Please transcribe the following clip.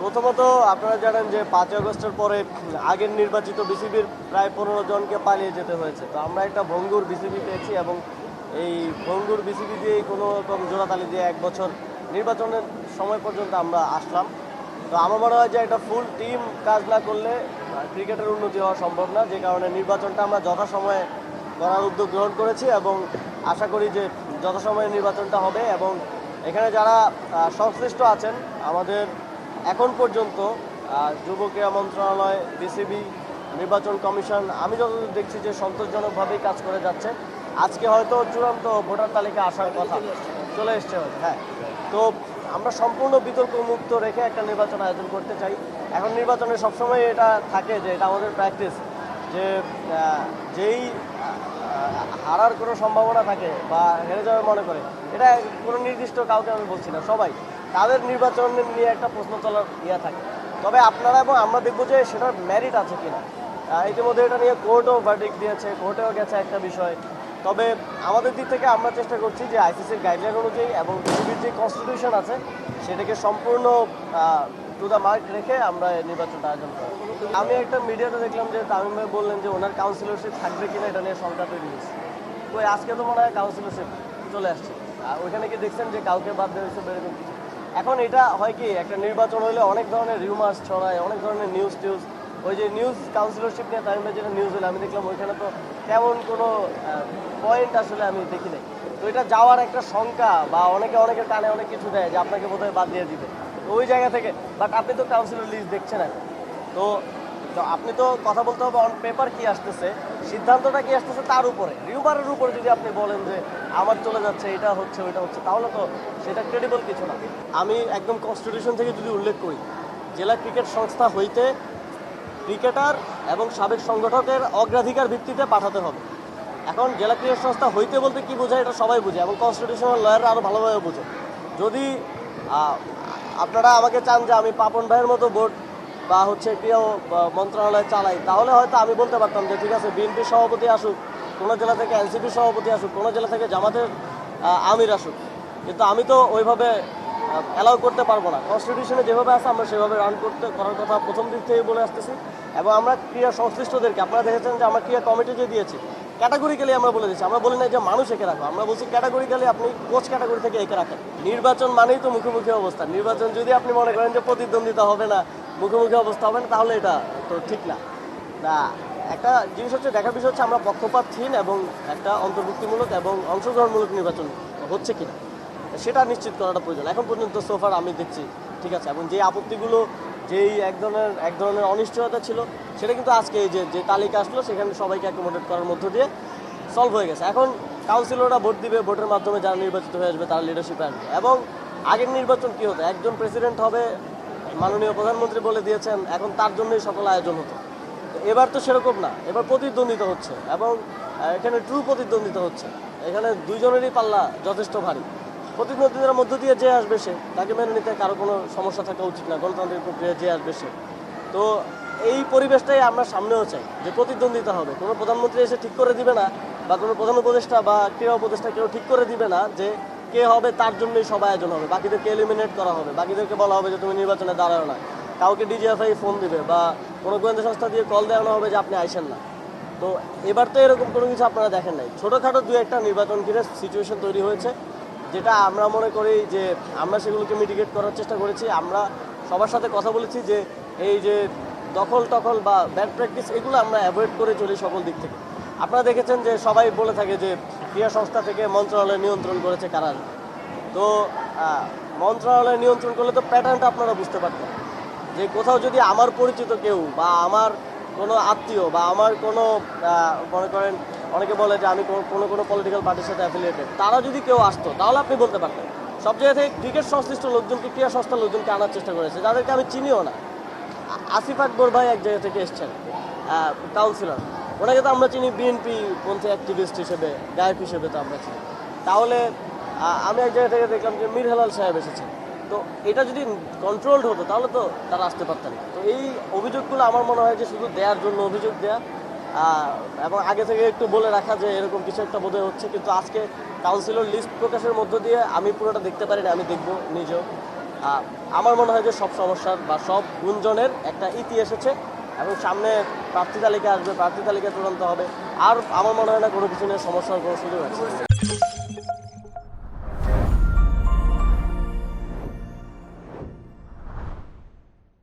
প্রথমত আপনারা জানেন যে ৫ই আগস্টের পরে আগের নির্বাচিত বিসিবির প্রায় ১৫ জনকে পালিয়ে যেতে হয়েছে। তো আমরা একটা ভঙ্গুর বিসিবি পেয়েছি এবং এই ভঙ্গুর বিসিবি দিয়েই কোনো রকম জোড়াতালি দিয়ে ১ বছর নির্বাচনের সময় পর্যন্ত আমরা আসলাম। তো আমার মনে হয় যে একটা ফুল টিম কাজ না করলে ক্রিকেটের উন্নতি হওয়া সম্ভব না, যে কারণে নির্বাচনটা আমরা যথাসময়ে করার উদ্যোগ গ্রহণ করেছি এবং আশা করি যে যথাসময়ে নির্বাচনটা হবে। এবং এখানে যারা সংশ্লিষ্ট আছেন আমাদের এখন পর্যন্ত যুব ক্রীড়া মন্ত্রণালয়, বিসিবি, নির্বাচন কমিশন, আমি যতদূর দেখছি যে সন্তোষজনকভাবেই কাজ করে যাচ্ছে। আজকে হয়তো চূড়ান্ত ভোটার তালিকা আসার কথা চলে এসছে হয়তো, হ্যাঁ। তো আমরা সম্পূর্ণ বিতর্ক মুক্ত রেখে একটা নির্বাচন আয়োজন করতে চাই। এখন নির্বাচনে সবসময় এটা থাকে যে এটা আমাদের প্র্যাকটিস, যে যেই হারার কোনো সম্ভাবনা থাকে বা হেরে যাবে মনে করে, এটা কোনো নির্দিষ্ট কাউকে আমি বলছি না, সবাই তাদের নির্বাচন নিয়ে একটা প্রশ্ন তোলার থাকে। তবে আপনারা এবং আমরা দেখবো যে সেটার মেরিট আছে কিনা। ইতিমধ্যে এটা নিয়ে কোর্টও ভার্ডিক্ট দিয়েছে, কোর্টেও গেছে একটা বিষয়। তবে আমাদের দিক থেকে আমরা চেষ্টা করছি যে আইসিসির গাইডলাইন অনুযায়ী এবং বিসিবির যে কনস্টিটিউশন আছে সেটাকে সম্পূর্ণ টু দ্য মার্ক রেখে আমরা নির্বাচনটা আয়োজন করি। আমি একটা মিডিয়াতে দেখলাম যে তামিম ভাই বললেন যে ওনার কাউন্সিলরশিপ থাকবে কিনা, এটা নিয়ে শঙ্কা তৈরি হয়েছে। ওই আজকে তো মনে হয় কাউন্সিলরশিপ চলে আসছে, ওইখানে কি দেখছেন যে কাউকে বাদ দেওয়া হয়েছে এরকম কিছু? এখন এটা হয় কি, একটা নির্বাচন হলে অনেক ধরনের রিউমার্স ছড়ায়, অনেক ধরনের নিউজ টিউজ। ওই যে নিউজ কাউন্সিলরশিপ নিয়ে তামিম ভাই যেটা নিউজ হলে আমি দেখলাম ওইখানে তো তেমন কোনো পয়েন্ট আসলে আমি দেখি নাই। তো এটা যাওয়ার একটা শঙ্কা, বা অনেকের কানে অনেক কিছু দেয় যে আপনাকে বোধহয় বাদ দিয়ে দিবে, তো ওই জায়গা থেকে। বাট আপনি তো কাউন্সিলর লিস্ট দেখছেন এখন, তো আপনি তো কথা বলতে হবে অন পেপার কি আসতেছে, সিদ্ধান্তটা কি আসতেছে তার উপরে। রিউমারের উপরে যদি আপনি বলেন যে আমার চলে যাচ্ছে, এটা হচ্ছে ওইটা হচ্ছে, তাহলে তো সেটা ক্রেডিবল কিছু না। আমি একদম কনস্টিটিউশন থেকে যদি উল্লেখ করি, জেলা ক্রিকেট সংস্থা হইতে ক্রিকেটার এবং সাবেক সংগঠকের অগ্রাধিকার ভিত্তিতে পাঠাতে হবে। এখন জেলা ক্রিকেট সংস্থা হইতে বলতে কি বোঝায় এটা সবাই বুঝে, এবং কনস্টিটিউশনাল লয়াররা আরও ভালোভাবে বোঝে। যদি আপনারা আমাকে চান যে আমি পাপন ভাইয়ের মতো বোর্ড বা ক্রিয়া মন্ত্রণালয় চালাই, তাহলে হয়তো আমি বলতে পারতাম যে ঠিক আছে, বিএনপির সভাপতি আসুক, কোনো জেলা থেকে এনসিপির সভাপতি আসুক, কোনো জেলা থেকে জামাতের আমির আসুক। কিন্তু আমি তো ওইভাবে অ্যালাউ করতে পারবো না। কনস্টিটিউশনে যেভাবে আছে আমরা সেভাবে রান করার কথা প্রথম দিক থেকেই বলে আসতেছি। এবং আমরা ক্রীড়া সংশ্লিষ্টদেরকে, আপনারা দেখেছেন যে আমরা ক্রীড়া কমিটি যে দিয়েছি, ক্যাটাগরিক্যালি আমরা বলে দিচ্ছি। আমরা বলি না যে মানুষ একে রাখো, আমরা বলছি ক্যাটাগরিক্যালি আপনি কোচ ক্যাটাগরি থেকে একে রাখেন। নির্বাচন মানেই তো মুখোমুখি অবস্থা। নির্বাচন যদি আপনি মনে করেন যে প্রতিদ্বন্দ্বিতা হবে না, মুখোমুখি অবস্থা হবে না, তাহলে এটা তো ঠিক না। না, একটা জিনিস হচ্ছে, দেখার বিষয় হচ্ছে আমরা পক্ষপাতহীন এবং একটা অন্তর্ভুক্তিমূলক এবং অংশগ্রহণমূলক নির্বাচন হচ্ছে কিনা সেটা নিশ্চিত করাটা প্রয়োজন। এখন পর্যন্ত সোফার আমি দেখছি ঠিক আছে। এবং যে আপত্তিগুলো, যেই এক ধরনের অনিশ্চয়তা ছিল, সেটা কিন্তু আজকে এই যে তালিকা আসলো সেখানে সবাইকে অ্যাকোমোডেট করার মধ্য দিয়ে সলভ হয়ে গেছে। এখন কাউন্সিলররা ভোট দিবে, ভোটের মাধ্যমে যারা নির্বাচিত হয়ে আসবে তারা লিডারশিপে আসবে। এবং আগের নির্বাচন কী হতো, একজন প্রেসিডেন্ট হবে, মাননীয় প্রধানমন্ত্রী বলে দিয়েছেন, এখন তার জন্যই সকল আয়োজন হতো। এবার তো সেরকম না, এবার প্রতিদ্বন্দ্বিতা হচ্ছে, এবং এখানে ট্রু প্রতিদ্বন্দ্বিতা হচ্ছে। এখানে দুইজনেরই পাল্লা যথেষ্ট ভারী। প্রতিদ্বন্দ্বিতার মধ্য দিয়ে যে আসবে সে, তাকে মেনে নিতে কারো কোনো সমস্যা থাকা উচিত না। গণতান্ত্রিক প্রক্রিয়া যে আসবে সে। তো এই পরিবেশটাই আমরা সামনেও চাই, যে প্রতিদ্বন্দ্বিতা হবে। কোনো প্রধানমন্ত্রী এসে ঠিক করে দিবে না, বা কোনো প্রধান উপদেষ্টা বা ক্রীড়া উপদেষ্টা কেউ ঠিক করে দিবে না যে কে হবে, তার জন্যই সব আয়োজন হবে। বাকিদেরকে এলিমিনেট করা হবে, বাকিদেরকে বলা হবে যে তুমি নির্বাচনে দাঁড়াও না। কাউকে ডিজিএফআই ফোন দিবে বা কোনো গোয়েন্দা সংস্থা দিয়ে কল দেওয়ানো হবে যে আপনি আইসেন না। তো এবার তো এরকম কোনো কিছু আপনারা দেখেন নাই। ছোটোখাটো দু একটা নির্বাচন ঘিরে সিচুয়েশন তৈরি হয়েছে, যেটা আমরা মনে করি যে আমরা সেগুলোকে মিটিগেট করার চেষ্টা করেছি। আমরা সবার সাথে কথা বলেছি যে এই যে দখল বা ব্যাড প্র্যাকটিস, এগুলো আমরা অ্যাভয়েড করে চলি সকল দিক থেকে। আপনারা দেখেছেন যে সবাই বলে থাকে যে ক্রীড়া সংস্থা থেকে মন্ত্রণালয় নিয়ন্ত্রণ করেছে কারা। তো মন্ত্রণালয় নিয়ন্ত্রণ করলে তো প্যাটার্নটা আপনারা বুঝতে পারতেন, যে কোথাও যদি আমার পরিচিত কেউ বা আমার কোনো আত্মীয় বা আমার কোনো মনে করেন, অনেকে বলে যে আমি কোনো পলিটিক্যাল পার্টির সাথে অ্যাফিলিয়েটেড, তারা যদি কেউ আসতো তাহলে আপনি বলতে পারতেন। সব জায়গা থেকে ক্রিকেট সংশ্লিষ্ট লোকজনকে, ক্রীড়া সংস্থার লোকজনকে আনার চেষ্টা করেছে, যাদেরকে আমি চিনিও না। আসিফ আকবর ভাই এক জায়গা থেকে এসছেন, কাউন্সিলর, ওনাকে তো আমরা চিনি বিএনপি পন্থী অ্যাক্টিভিস্ট হিসেবে, গায়ক হিসেবে তো আমরা চিনি। তাহলে আমি এক জায়গা থেকে দেখলাম যে মীর হেলাল সাহেব এসেছেন। তো এটা যদি কন্ট্রোলড হতো তাহলে তো তারা আসতে পারতেন না। তো এই অভিযোগগুলো আমার মনে হয় যে শুধু দেওয়ার জন্য অভিযোগ দেয়া, এবং আগে থেকে একটু বলে রাখা যে এরকম কিছু একটা বোধহয় হচ্ছে। কিন্তু আজকে কাউন্সিলর লিস্ট প্রকাশের মধ্য দিয়ে আমি পুরোটা দেখতে পারি না, আমি দেখব নিজেও। আমার মনে হয় যে সব সমস্যার বা সব গুঞ্জনের একটা ইতি এসেছে এবং সামনে প্রার্থী তালিকা আসবে, প্রার্থী তালিকা চূড়ান্ত হবে। আর আমার মনে হয় না কোনো কিছু নিয়ে সমস্যার কোনো সুযোগ আছে।